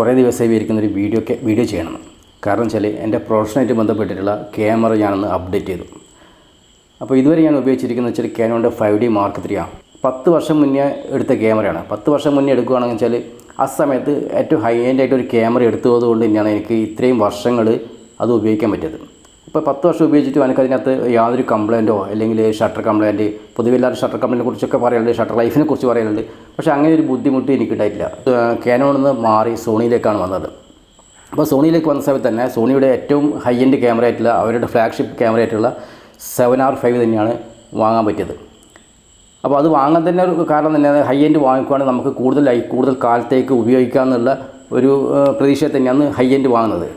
കുറേ ദിവസമായി വിചാരിക്കുന്നൊരു വീഡിയോ ചെയ്യണമെന്ന്. കാരണം വെച്ചാൽ എൻ്റെ പ്രൊഫഷനായിട്ട് ബന്ധപ്പെട്ടിട്ടുള്ള ക്യാമറ ഞാനൊന്ന് അപ്ഡേറ്റ് ചെയ്തു. അപ്പോൾ ഇതുവരെ ഞാൻ ഉപയോഗിച്ചിരിക്കുന്നത് വെച്ചാൽ കാനോണിൻ്റെ 5D Mark III ആണ്. 10 വർഷം മുന്നേ എടുത്ത ക്യാമറയാണ്. 10 വർഷം മുന്നേ എടുക്കുകയാണെന്ന് വെച്ചാൽ ആ സമയത്ത് ഏറ്റവും ഹൈ എൻഡ് ആയിട്ട് ഒരു ക്യാമറ എടുത്തതുകൊണ്ട് തന്നെയാണ് എനിക്ക് ഇത്രയും വർഷങ്ങൾ അത് ഉപയോഗിക്കാൻ പറ്റിയത്. ഇപ്പോൾ 10 വർഷം ഉപയോഗിച്ചിട്ട് എനിക്കതിനകത്ത് യാതൊരു കംപ്ലയിൻറ്റോ അല്ലെങ്കിൽ ഷട്ടർ കംപ്ലയിൻറ്റ്, പൊതുവെ എല്ലാവരും ഷട്ടർ കംപ്ലയിൻറ്റിനെ കുറിച്ചൊക്കെ പറയുന്നുണ്ട്, ഷട്ടർ ലൈഫിനെ കുറിച്ച് പറയുന്നുണ്ട്. പക്ഷേ അങ്ങനെ ഒരു ബുദ്ധിമുട്ട് എനിക്കുണ്ടായിട്ടില്ല. കാനോണിൽ നിന്ന് മാറി സോണിയിലേക്കാണ് വന്നത്. അപ്പോൾ സോണിയിലേക്ക് വന്ന സമയത്ത് തന്നെ സോണിയുടെ ഏറ്റവും ഹൈ എൻഡ് ക്യാമറ ആയിട്ടുള്ള അവരുടെ ഫ്ലാഗ്ഷിപ്പ് ക്യാമറ ആയിട്ടുള്ള 7R5 തന്നെയാണ് വാങ്ങാൻ പറ്റിയത്. അപ്പോൾ അത് വാങ്ങാൻ തന്നെ ഒരു കാരണം തന്നെ ഹൈ എൻഡ് വാങ്ങിക്കുകയാണെങ്കിൽ നമുക്ക് കൂടുതൽ കാലത്തേക്ക് ഉപയോഗിക്കാമെന്നുള്ള ഒരു പ്രതീക്ഷ തന്നെയാണ് ഹൈ എൻഡ് വാങ്ങുന്നത്.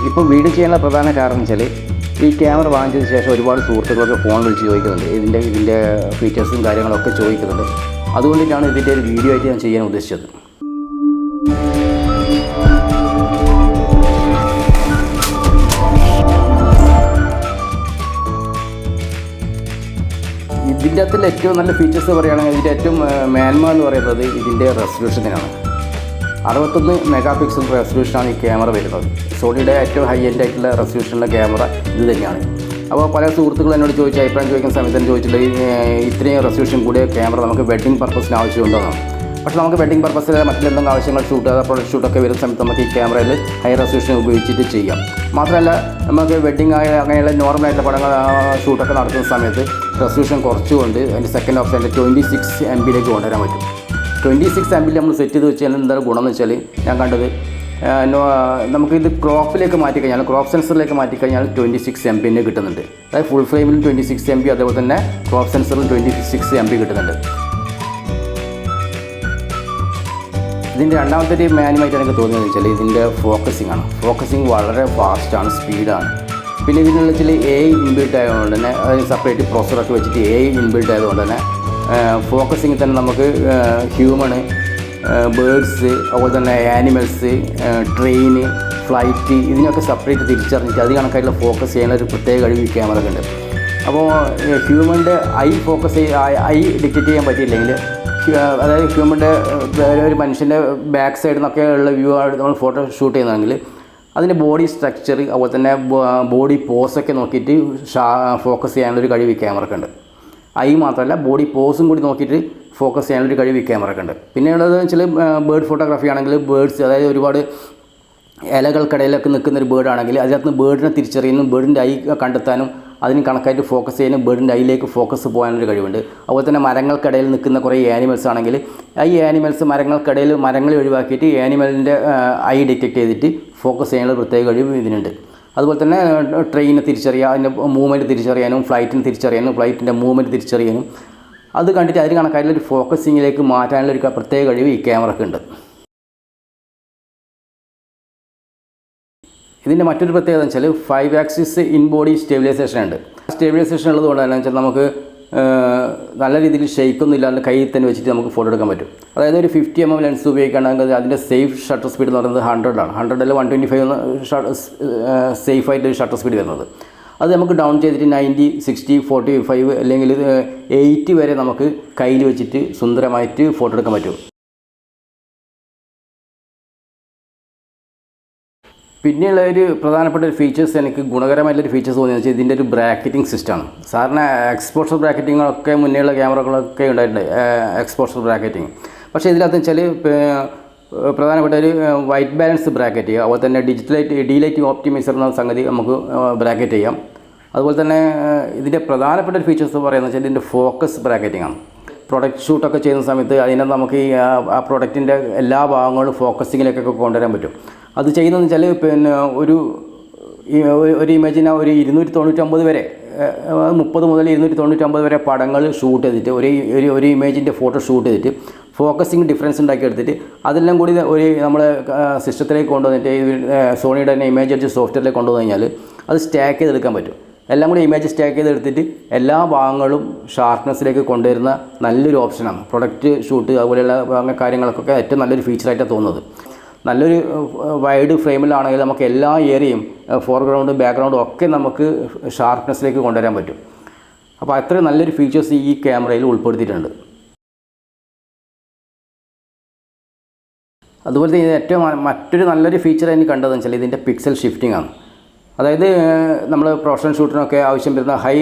ഇപ്പോൾ വീഡിയോ ചെയ്യാനുള്ള പ്രധാന കാരണം വെച്ചാൽ ഈ ക്യാമറ വാങ്ങിച്ചതിന് ശേഷം ഒരുപാട് സുഹൃത്തുക്കളൊക്കെ ഫോൺ വിളിച്ച് ചോദിക്കുന്നുണ്ട്, ഇതിൻ്റെ ഫീച്ചേഴ്സും കാര്യങ്ങളൊക്കെ ചോദിക്കുന്നുണ്ട്. അതുകൊണ്ടിട്ടാണ് ഇതിൻ്റെ ഒരു വീഡിയോ ആയിട്ട് ഞാൻ ചെയ്യാൻ ഉദ്ദേശിച്ചത്. ഇതിൻ്റെ അകത്തുള്ള ഏറ്റവും നല്ല ഫീച്ചേഴ്സ് പറയുകയാണെങ്കിൽ ഇതിൻ്റെ ഏറ്റവും മേന്മ എന്ന് പറയുന്നത് ഇതിൻ്റെ റെസൊല്യൂഷനാണ്. 61 മെഗാ പിക്സൽ റെസൊല്യൂഷനാണ് ഈ ക്യാമറ വരുന്നത്. സോണിയുടെ ഏറ്റവും ഹൈ എൻഡ് ആയിട്ടുള്ള റെസൊല്യൂഷനുള്ള ക്യാമറ ഇത് തന്നെയാണ്. അപ്പോൾ പല സുഹൃത്തുക്കളും എന്നോട് അഭിപ്രായം ചോദിക്കുന്ന സമയത്ത് തന്നെ ചോദിച്ചിട്ടുള്ളത് ഇത്രയും റെസൊല്യൂഷൻ കൂടിയ ക്യാമറ നമുക്ക് വെഡ്ഡിംഗ് പർപ്പസിന് ആവശ്യമുണ്ടെന്നാണ്. പക്ഷേ നമുക്ക് വെഡ്ഡിംഗ് പർപ്പസിൽ മറ്റെന്തെങ്കിലും ആവശ്യങ്ങൾ പ്രൊഡക്റ്റ് ഷൂട്ടൊക്കെ വരുന്ന സമയത്ത് നമുക്ക് ഈ ക്യാമറയിൽ ഹൈ റെസൊല്യൂഷൻ ഉപയോഗിച്ചിട്ട് ചെയ്യാം. മാത്രമല്ല നമുക്ക് വെഡ്ഡിംഗ് അങ്ങനെയുള്ള നോർമലായിട്ടുള്ള പടങ്ങൾ ഷൂട്ടൊക്കെ നടത്തുന്ന സമയത്ത് റെസൊല്യൂഷൻ കുറച്ചുകൊണ്ട് അതിൻ്റെ സെക്കൻഡ് ഓപ്ഷൻ്റെ 26 MB കൊണ്ടുവരാൻ പറ്റും. 26 MB നമ്മൾ സെറ്റ് ചെയ്ത് വെച്ചാൽ എന്താണ് ഗുണം എന്ന് വെച്ചാൽ ഞാൻ കണ്ടത് നമുക്കിത് ക്രോപ്പിലേക്ക് മാറ്റിക്കഴിഞ്ഞാൽ ക്രോപ്പ് സെൻസറിലേക്ക് മാറ്റിക്കഴിഞ്ഞാൽ 26 MB കിട്ടുന്നുണ്ട്. അതായത് ഫുൾ ഫ്രെയിമിൽ 26 MB, അതേപോലെ തന്നെ ക്രോപ്പ് സെൻസറിൽ 26 MB കിട്ടുന്നുണ്ട്. ഇതിൻ്റെ രണ്ടാമത്തെ ഒരു മാനുമായിട്ട് എനിക്ക് തോന്നിയെന്ന് വെച്ചാൽ ഇതിൻ്റെ ഫോക്കസിംഗ് ആണ്. ഫോക്കസിങ് വളരെ ഫാസ്റ്റാണ്, സ്പീഡാണ്. പിന്നെ ഇതിനുള്ള വെച്ചാൽ AI ഇൻബിൽട്ട് ആയതുകൊണ്ട് തന്നെ സെപ്പറേറ്റ് പ്രൊസസ്സറൊക്കെ വെച്ചിട്ട് AI ഇൻബിൽട്ട് ആയതുകൊണ്ട് തന്നെ ഫോക്കസിങ് തന്നെ നമുക്ക് ഹ്യൂമണ്, ബേർഡ്സ്, അതുപോലെ തന്നെ ആനിമൽസ്, ട്രെയിന്, ഫ്ലൈറ്റ് ഇതിനൊക്കെ സെപ്പറേറ്റ് തിരിച്ചറിഞ്ഞിട്ട് അത് കണക്കായിട്ടുള്ള ഫോക്കസ് ചെയ്യുന്ന ഒരു പ്രത്യേക കഴിവ് ഈ ക്യാമറക്ക് ഉണ്ട്. അപ്പോൾ ഹ്യൂമൻ്റെ ഐ ഡിറ്റക്റ്റ് ചെയ്യാൻ പറ്റിയില്ലെങ്കിൽ, അതായത് ഹ്യൂമൻ്റെ ഒരു മനുഷ്യൻ്റെ ബാക്ക് സൈഡിൽ നിന്നൊക്കെ ഉള്ള വ്യൂ നമ്മൾ ഫോട്ടോ ഷൂട്ട് ചെയ്യുന്നതാണെങ്കിൽ അതിൻ്റെ ബോഡി സ്ട്രക്ചർ അതുപോലെ തന്നെ ബോഡി പോസൊക്കെ നോക്കിയിട്ട് ഫോക്കസ് ചെയ്യാനുള്ളൊരു കഴിവ് ഈ ക്യാമറക്കുണ്ട്. ഐ മാത്രമല്ല ബോഡി പോസും കൂടി നോക്കിയിട്ട് ഫോക്കസ് ചെയ്യാനുള്ളൊരു കഴിവ് ഈ ക്യാമറക്കുണ്ട്. പിന്നെ ഉള്ളതെന്ന് വെച്ചാൽ ബേർഡ് ഫോട്ടോഗ്രാഫി ആണെങ്കിൽ ബേർഡ്സ്, അതായത് ഒരുപാട് ഇലകൾക്കിടയിലൊക്കെ നിൽക്കുന്നൊരു ബേർഡാണെങ്കിൽ അതിനകത്ത് ബേർഡിനെ തിരിച്ചറിയുന്നു, ബേർഡിൻ്റെ ഐ കണ്ടെത്താനും അതിന് കണക്കായിട്ട് ഫോക്കസ് ചെയ്യാനും ബേർഡിൻ്റെ ഐയിലേക്ക് ഫോക്കസ് പോകാനൊരു കഴിവുണ്ട്. അതുപോലെ തന്നെ മരങ്ങൾക്കിടയിൽ നിൽക്കുന്ന കുറേ ആനിമൽസ് ആണെങ്കിൽ ഈ ആനിമൽസ് മരങ്ങൾക്കിടയിൽ മരങ്ങളെ ഒഴിവാക്കിയിട്ട് ആനിമലിൻ്റെ ഐ ഡിറ്റക്റ്റ് ചെയ്തിട്ട് ഫോക്കസ് ചെയ്യാനുള്ള പ്രത്യേക കഴിവ് ഇതിനുണ്ട്. അതുപോലെ തന്നെ ട്രെയിനിനെ തിരിച്ചറിയുക, അതിൻ്റെ മൂവ്മെൻറ്റ് തിരിച്ചറിയാനും ഫ്ലൈറ്റിനെ തിരിച്ചറിയാനും ഫ്ലൈറ്റിൻ്റെ മൂവ്മെൻറ്റ് തിരിച്ചറിയാനും അത് കണ്ടിട്ട് അതിന് കണക്കായിട്ടുള്ളൊരു ഫോക്കസിങ്ങിലേക്ക് മാറ്റാനുള്ളൊരു പ്രത്യേക കഴിവ് ഈ ക്യാമറക്കുണ്ട്. ഇതിൻ്റെ മറ്റൊരു പ്രത്യേകത എന്ന് വെച്ചാൽ 5 ആക്സിസ് ഇൻ ബോഡി സ്റ്റെബിലൈസേഷൻ ഉണ്ട്. സ്റ്റെബിലൈസേഷൻ ഉള്ളതുകൊണ്ട് തന്നെ വെച്ചാൽ നമുക്ക് നല്ല രീതിയിൽ ഷെയ്ക്കൊന്നും ഇല്ലാണ്ട് കയ്യിൽ തന്നെ വെച്ചിട്ട് നമുക്ക് ഫോട്ടോ എടുക്കാൻ പറ്റും. അതായത് ഒരു 50 mm ലെൻസ് ഉപയോഗിക്കുകയാണെങ്കിൽ അതിൻ്റെ സേഫ് ഷട്ടർ സ്പീഡ് എന്ന് പറയുന്നത് 100 ആണ്. 100 125 സേഫായിട്ട് ഷട്ടർ സ്പീഡ് വരുന്നത്. അത് നമുക്ക് ഡൗൺ ചെയ്തിട്ട് 90, 60, 45 അല്ലെങ്കിൽ 80 വരെ നമുക്ക് കയ്യിൽ വെച്ചിട്ട് സുന്ദരമായിട്ട് ഫോട്ടോ എടുക്കാൻ പറ്റും. പിന്നെയുള്ള ഒരു പ്രധാനപ്പെട്ട ഒരു ഫീച്ചേഴ്സ്, എനിക്ക് ഗുണകരമായിട്ടുള്ളൊരു ഫീച്ചേഴ്സ് തോന്നിയെന്ന് വെച്ചാൽ ഇതിൻ്റെ ഒരു ബ്രാക്കറ്റിംഗ് സിസ്റ്റമാണ്. സാറിന് എക്സ്പോഷർ ബ്രാക്കറ്റിങ്ങൊക്കെ മുന്നേയുള്ള ക്യാമറകളൊക്കെ ഉണ്ടായിട്ടുണ്ട്, എക്സ്പോഷർ ബ്രാക്കറ്റിങ്. പക്ഷേ ഇതിനകത്ത് വെച്ചാൽ പ്രധാനപ്പെട്ട ഒരു വൈറ്റ് ബാലൻസ് ബ്രാക്കറ്റ് ചെയ്യുക, അതുപോലെ തന്നെ ഡീലൈറ്റ് ഓപ്റ്റിമൈസർ എന്ന സംഗതി നമുക്ക് ബ്രാക്കറ്റ് ചെയ്യാം. അതുപോലെ തന്നെ ഇതിൻ്റെ പ്രധാനപ്പെട്ട ഒരു ഫീച്ചേഴ്സ് പറയുന്നത് വെച്ചാൽ ഇതിൻ്റെ ഫോക്കസ് ബ്രാക്കറ്റിംഗ് ആണ്. പ്രൊഡക്റ്റ് ഷൂട്ടൊക്കെ ചെയ്യുന്ന സമയത്ത് അതിനെ നമുക്ക് ആ പ്രൊഡക്റ്റിൻ്റെ എല്ലാ ഭാഗങ്ങളും ഫോക്കസിങ്ങിലേക്കൊക്കെ കൊണ്ടുവരാൻ പറ്റും. അത് ചെയ്യുന്നതെന്ന് വെച്ചാൽ പിന്നെ ഒരു ഇമേജിന് ഒരു 299 വരെ 30 മുതൽ 299 വരെ പടങ്ങൾ ഷൂട്ട് ചെയ്തിട്ട് ഒരു ഇമേജിൻ്റെ ഫോട്ടോ ഷൂട്ട് ചെയ്തിട്ട് ഫോക്കസിങ് ഡിഫറൻസ് ഉണ്ടാക്കിയെടുത്തിട്ട് അതെല്ലാം കൂടി ഒരു നമ്മുടെ സിസ്റ്റത്തിലേക്ക് കൊണ്ടുവന്നിട്ട് സോണിയുടെ തന്നെ ഇമേജ് എഡ്ജ് സോഫ്റ്റ്വെയറിലേക്ക് കൊണ്ടുവന്നു കഴിഞ്ഞാൽ അത് സ്റ്റാക്ക് ചെയ്തെടുക്കാൻ പറ്റും. എല്ലാം കൂടി ഇമേജ് സ്റ്റാക്ക് ചെയ്തെടുത്തിട്ട് എല്ലാ ഭാഗങ്ങളും ഷാർപ്നെസ്സിലേക്ക് കൊണ്ടുവരുന്ന നല്ലൊരു ഓപ്ഷനാണ്. പ്രൊഡക്റ്റ് ഷൂട്ട് അതുപോലെയുള്ള കാര്യങ്ങൾക്കൊക്കെ ഏറ്റവും നല്ലൊരു ഫീച്ചറായിട്ടാണ് തോന്നുന്നത്. നല്ലൊരു വൈഡ് ഫ്രെയിമിലാണെങ്കിൽ നമുക്ക് എല്ലാ ഏരിയയും ഫോർഗ്രൗണ്ടും ബാക്ക്ഗ്രൗണ്ടും ഒക്കെ നമുക്ക് ഷാർപ്നെസ്സിലേക്ക് കൊണ്ടുവരാൻ പറ്റും. അപ്പോൾ അത്രയും നല്ലൊരു ഫീച്ചേഴ്സ് ഈ ക്യാമറയിൽ ഉൾപ്പെടുത്തിയിട്ടുണ്ട്. അതുപോലെ തന്നെ ഏറ്റവും മറ്റൊരു നല്ലൊരു ഫീച്ചർ എനിക്ക് കണ്ടതെന്ന് വെച്ചാൽ ഇതിൻ്റെ പിക്സൽ ഷിഫ്റ്റിംഗ് ആണ്. അതായത് നമ്മൾ പ്രൊഫഷണൽ ഷൂട്ടിനൊക്കെ ആവശ്യം വരുന്ന ഹൈ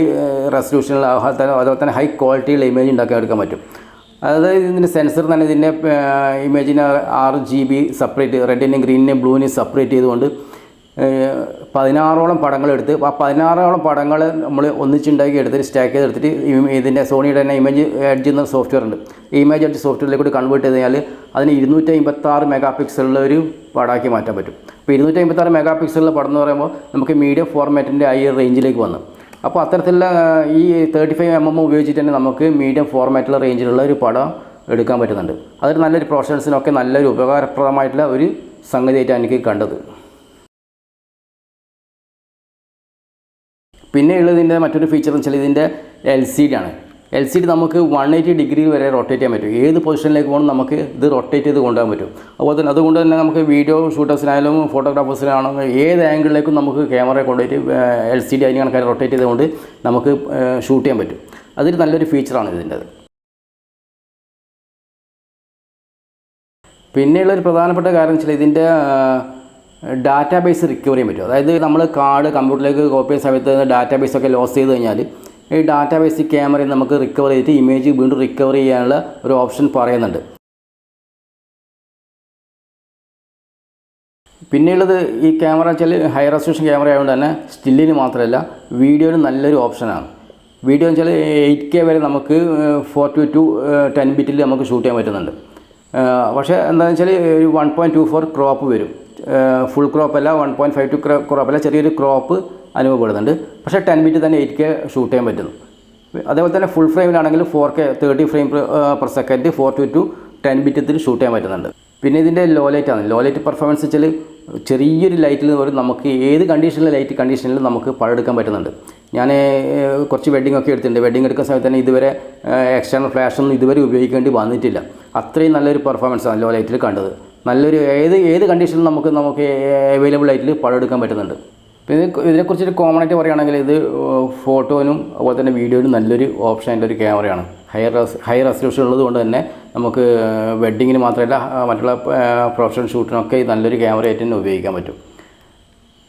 റെസൊല്യൂഷനിൽ അതുപോലെ തന്നെ ഹൈ ക്വാളിറ്റിയിൽ ഇമേജ് ഉണ്ടാക്കി എടുക്കാൻ പറ്റും. അതായത് ഇതിൻ്റെ സെൻസർ തന്നെ ഇതിൻ്റെ ഇമേജിന് 6 GB സെപ്പറേറ്റ്, റെഡിനെയും ഗ്രീനിനെയും ബ്ലൂവിനെയും സെപ്പറേറ്റ് ചെയ്തുകൊണ്ട് 16ഓളം പടങ്ങളെടുത്ത് ആ 16ഓളം പടങ്ങൾ നമ്മൾ ഒന്നിച്ചുണ്ടാക്കി എടുത്തിട്ട് സ്റ്റാക്ക് ചെയ്തെടുത്തിട്ട് ഇതിൻ്റെ സോണിയുടെ തന്നെ ഇമേജ് എഡ്ജ് എന്ന സോഫ്റ്റ്വെയർ ഉണ്ട്. ഈ ഇമേജ് എഡ്ജ് സോഫ്റ്റ്വെയറിലേക്ക് കൂടി കൺവേർട്ട് ചെയ്ത് കഴിഞ്ഞാൽ അതിന് 256 മെഗാ പിക്സലുള്ള ഒരു പടമാക്കി മാറ്റാൻ പറ്റും. അപ്പോൾ 256 മെഗാ പിക്സലുള്ള പടം എന്ന് പറയുമ്പോൾ നമുക്ക് മീഡിയം ഫോർമാറ്റിൻ്റെ ഈ റേഞ്ചിലേക്ക് വന്നു. അപ്പോൾ അത്തരത്തിലുള്ള ഈ 35mm ഉപയോഗിച്ചിട്ട് തന്നെ നമുക്ക് മീഡിയം ഫോർമാറ്റുള്ള റേഞ്ചിലുള്ള ഒരു പടം എടുക്കാൻ പറ്റുന്നുണ്ട്. അതൊരു നല്ലൊരു പ്രൊഫഷണൽസിനൊക്കെ നല്ലൊരു ഉപകാരപ്രദമായിട്ടുള്ള ഒരു സംഗതിയായിട്ടാണ് എനിക്ക് കണ്ടത്. പിന്നെ ഉള്ളതിൻ്റെ മറ്റൊരു ഫീച്ചർ എന്ന് വെച്ചാൽ ഇതിൻ്റെ LCD ആണ്. LCD നമുക്ക് 180 ഡിഗ്രി വരെ റൊട്ടേറ്റ് ചെയ്യാൻ പറ്റും. ഏത് പൊസിഷനിലേക്ക് പോകണം നമുക്ക് ഇത് റൊട്ടേറ്റ് ചെയ്ത് കൊണ്ടുപോകാൻ പറ്റും. അതുകൊണ്ട് തന്നെ നമുക്ക് വീഡിയോ ഷൂട്ടേഴ്സിനായാലും ഫോട്ടോഗ്രാഫേഴ്സിനാണെങ്കിലും ഏത് ആംഗിളിലേക്കും നമുക്ക് ക്യാമറയെ കൊണ്ടുപോയിട്ട് LCD അതിന് കണക്കായി റൊട്ടേറ്റ് ചെയ്തുകൊണ്ട് നമുക്ക് ഷൂട്ട് ചെയ്യാൻ പറ്റും. അതൊരു നല്ലൊരു ഫീച്ചറാണ് ഇതിൻ്റെത്. പിന്നെയുള്ളൊരു പ്രധാനപ്പെട്ട കാര്യം എന്ന് വെച്ചാൽ ഇതിൻ്റെ ഡാറ്റാബേസ് റിക്കവർ ചെയ്യാൻ പറ്റും. അതായത് നമ്മൾ കാർഡ് കമ്പ്യൂട്ടറിലേക്ക് കോപ്പി ചെയ്യുന്ന സമയത്ത് ഡാറ്റാബേസൊക്കെ ലോസ് ചെയ്ത് കഴിഞ്ഞാൽ ഈ ഡാറ്റാബേസ് ക്യാമറയിൽ നമുക്ക് റിക്കവർ ചെയ്തിട്ട് ഇമേജ് വീണ്ടും റിക്കവർ ചെയ്യാനുള്ള ഒരു ഓപ്ഷൻ പറയുന്നുണ്ട്. പിന്നെയുള്ളത് ഈ ക്യാമറ വെച്ചാൽ ഹൈ റെസൊല്യൂഷൻ ക്യാമറ ആയതുകൊണ്ട് തന്നെ സ്റ്റില്ലിന് മാത്രമല്ല വീഡിയോയിൽ നല്ലൊരു ഓപ്ഷനാണ്. വീഡിയോ എന്ന് വെച്ചാൽ 8K വരെ നമുക്ക് 4:2 10 ബിറ്റിൽ നമുക്ക് ഷൂട്ട് ചെയ്യാൻ പറ്റുന്നുണ്ട്. പക്ഷേ എന്താണെന്ന് വെച്ചാൽ ഒരു 1.24 ക്രോപ്പ് വരും. ഫുൾ ക്രോപ്പല്ല, 1.52 ക്രോപ്പല്ല, ചെറിയൊരു ക്രോപ്പ് അനുഭവപ്പെടുന്നുണ്ട്. പക്ഷേ 10 ബിറ്റ് തന്നെ 8K ഷൂട്ട് ചെയ്യാൻ പറ്റുന്നു. അതേപോലെ തന്നെ ഫുൾ ഫ്രെയിമിലാണെങ്കിൽ 4K 30 ഫ്രെയിം പെർ സെക്കൻഡ് 4:2 10 ബിറ്റത്തിൽ ഷൂട്ട് ചെയ്യാൻ പറ്റുന്നുണ്ട്. പിന്നെ ഇതിൻ്റെ ലോ ലൈറ്റ് പെർഫോമൻസ് വെച്ചാൽ ചെറിയൊരു ലൈറ്റിൽ പോലും നമുക്ക് ഏത് കണ്ടീഷനിലും ലൈറ്റ് കണ്ടീഷനിലും നമുക്ക് പടമെടുക്കാൻ പറ്റുന്നുണ്ട്. ഞാൻ കുറച്ച് വെഡ്ഡിംഗ് ഒക്കെ എടുത്തിട്ടുണ്ട്. വെഡ്ഡിംഗ് എടുക്കുന്ന സമയത്ത് തന്നെ ഇതുവരെ എക്സ്റ്റേണൽ ഫ്ലാഷൊന്നും ഇതുവരെ ഉപയോഗിക്കേണ്ടി വന്നിട്ടില്ല. അത്രയും നല്ലൊരു പെർഫോമൻസാണ് ലോ ലൈറ്റിൽ കണ്ടത്. നല്ലൊരു ഏത് കണ്ടീഷനിലും നമുക്ക് അവൈലബിൾ ആയിട്ട് പടമെടുക്കാൻ പറ്റുന്നുണ്ട്. പിന്നെ ഇതിനെക്കുറിച്ചൊരു കോമൺ ആയിട്ട് പറയുകയാണെങ്കിൽ ഇത് ഫോട്ടോനും അതുപോലെ തന്നെ വീഡിയോനും നല്ലൊരു ഓപ്ഷൻ്റെ ഒരു ക്യാമറയാണ്. ഹൈ റെസൊല്യൂഷൻ ഉള്ളത് കൊണ്ട് തന്നെ നമുക്ക് വെഡ്ഡിങ്ങിന് മാത്രമല്ല മറ്റുള്ള പ്രൊഫഷണൽ ഷൂട്ടിനൊക്കെ നല്ലൊരു ക്യാമറയായിട്ട് തന്നെ ഉപയോഗിക്കാൻ പറ്റും.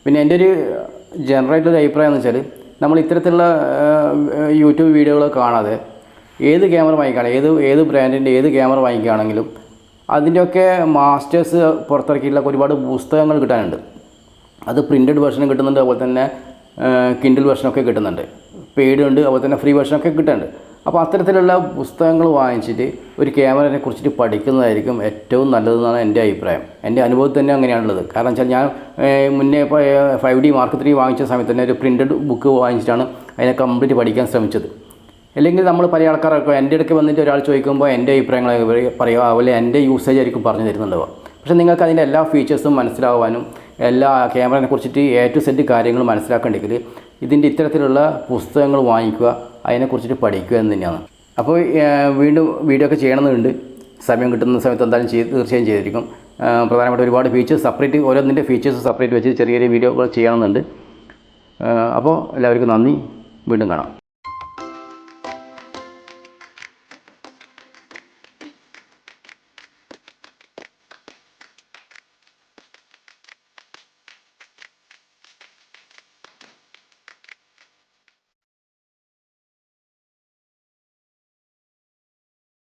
പിന്നെ എൻ്റെ ഒരു ജനറലായിട്ടൊരു അഭിപ്രായം എന്ന് വെച്ചാൽ നമ്മൾ ഇത്തരത്തിലുള്ള യൂട്യൂബ് വീഡിയോകൾ കാണാതെ ഏത് ക്യാമറ വാങ്ങിക്കുകയാണെങ്കിൽ ഏത് ബ്രാൻഡിൻ്റെ ഏത് ക്യാമറ വാങ്ങിക്കുകയാണെങ്കിലും അതിൻ്റെയൊക്കെ മാസ്റ്റേഴ്സ് പുറത്തിറക്കിയിട്ടുള്ള ഒരുപാട് പുസ്തകങ്ങൾ കിട്ടാനുണ്ട്. അത് പ്രിൻറ്റഡ് വെർഷനും കിട്ടുന്നുണ്ട്, അതുപോലെ തന്നെ കിൻഡിൽ വെർഷനൊക്കെ കിട്ടുന്നുണ്ട്, പെയ്ഡ് ഉണ്ട്, അതുപോലെ തന്നെ ഫ്രീ വെർഷനൊക്കെ കിട്ടുന്നുണ്ട്. അപ്പോൾ അത്തരത്തിലുള്ള പുസ്തകങ്ങൾ വാങ്ങിച്ചിട്ട് ഒരു ക്യാമറയെ കുറിച്ചിട്ട് പഠിക്കുന്നതായിരിക്കും ഏറ്റവും നല്ലതെന്നാണ് എൻ്റെ അഭിപ്രായം. എൻ്റെ അനുഭവത്തിൽ തന്നെ അങ്ങനെയാണുള്ളത്. കാരണം വെച്ചാൽ ഞാൻ മുന്നേ ഇപ്പോൾ 5D Mark III വാങ്ങിച്ച സമയത്ത് തന്നെ ഒരു പ്രിൻറ്റഡ് ബുക്ക് വാങ്ങിച്ചിട്ടാണ് അതിനെ കംപ്ലീറ്റ് പഠിക്കാൻ ശ്രമിച്ചത്. അല്ലെങ്കിൽ നമ്മൾ പല ആൾക്കാരൊക്കെ എൻ്റെ ഇടയ്ക്ക് വന്നിട്ട് ഒരാൾ ചോദിക്കുമ്പോൾ എൻ്റെ അഭിപ്രായങ്ങൾ പറയുക, അതുപോലെ എൻ്റെ യൂസേജ് ആയിരിക്കും പറഞ്ഞു തരുന്നുണ്ടാവുക. പക്ഷേ നിങ്ങൾക്ക് അതിൻ്റെ എല്ലാ ഫീച്ചേഴ്സും മനസ്സിലാവാനും എല്ലാ ക്യാമറയെ കുറിച്ചിട്ട് A to Z കാര്യങ്ങൾ മനസ്സിലാക്കേണ്ടെങ്കിൽ ഇതിൻ്റെ ഇത്തരത്തിലുള്ള പുസ്തകങ്ങൾ വാങ്ങിക്കുക, അതിനെക്കുറിച്ചിട്ട് പഠിക്കുക എന്ന് തന്നെയാണ്. അപ്പോൾ വീണ്ടും വീഡിയോ ഒക്കെ ചെയ്യണമെന്നുണ്ട്. സമയം കിട്ടുന്ന സമയത്ത് എന്തായാലും തീർച്ചയായും ചെയ്തിരിക്കും. പ്രധാനപ്പെട്ട ഒരുപാട് ഫീച്ചേഴ്സ് സെപ്പറേറ്റ്, ഓരോന്നിൻ്റെ ഫീച്ചേഴ്സ് സെപ്പറേറ്റ് വെച്ച് ചെറിയ ചെറിയ വീഡിയോകൾ ചെയ്യണമെന്നുണ്ട്. അപ്പോൾ എല്ലാവർക്കും നന്ദി. വീണ്ടും കാണാം.